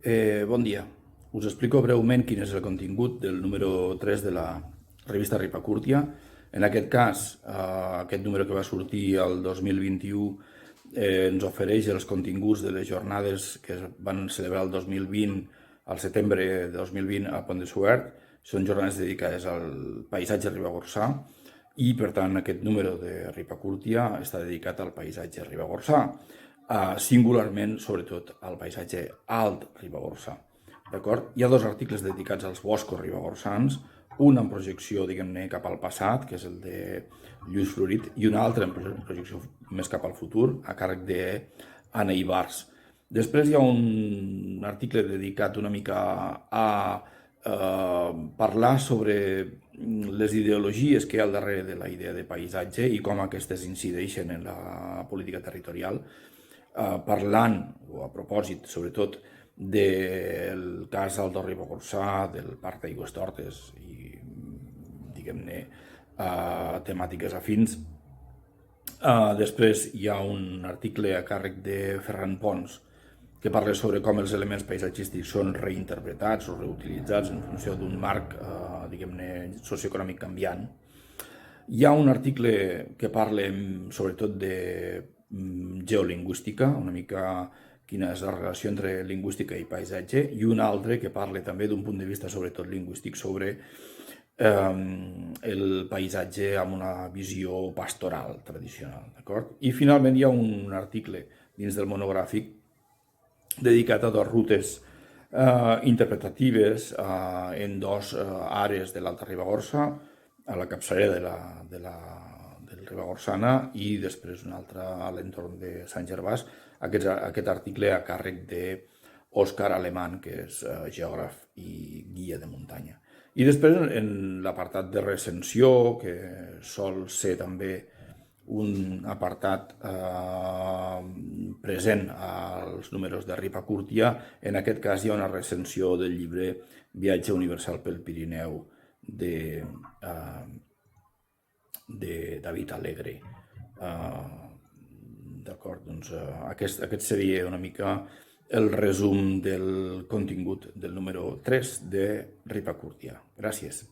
Bon dia. Us explico breument quin és el contingut del número 3 de la revista Ripacurtia. En aquest cas, aquest número que va sortir el 2021 ens ofereix els continguts de les jornades que es van celebrar el 2020, al setembre de 2020 a Pont de Suert. Són jornades dedicades al paisatge ribagorçà i, per tant, aquest número de Ripacurtia està dedicat al paisatge ribagorçà, singularment, sobretot, al paisatge alt ribagorçà. D'acord? Hi ha dos articles dedicats als boscos ribagorçans, un en projecció, diguem-ne, cap al passat, que és el de Lluís Florit, i un altre en projecció més cap al futur, a càrrec d'Anna Ibars. Després hi ha un article dedicat una mica a parlar sobre les ideologies que hi ha al darrere de la idea de paisatge i com aquestes incideixen en la política territorial, parlant, o a propòsit, sobretot, del cas Alto Ribagorçà, del Parc d'Aigües Tortes i, diguem-ne, temàtiques afins. Després hi ha un article a càrrec de Ferran Pons que parla sobre com els elements paisatgístics són reinterpretats o reutilitzats en funció d'un marc, diguem-ne, socioeconòmic canviant. Hi ha un article que parla sobretot de geolingüística, una mica quina és la relació entre lingüística i paisatge, i un altre que parla també d'un punt de vista sobretot lingüístic sobre el paisatge amb una visió pastoral tradicional, d'acord? I finalment hi ha un article dins del monogràfic dedicat a dues rutes interpretatives en dues àrees de l'Alta Ribagorça, a la capçalera del Ribagorçana i després una altra a l'entorn de Sant Gervàs. Aquest article a càrrec d'Òscar Alemán, que és geògraf i guia de muntanya. I després, en l'apartat de recensió, que sol ser també un apartat present als números de Ripacurtia, en aquest cas hi ha una recensió del llibre Viatge universal pel Pirineu de David Alegre. D'acord, doncs aquest seria una mica el resum del contingut del número 3 de Ripacurtia. Gràcies.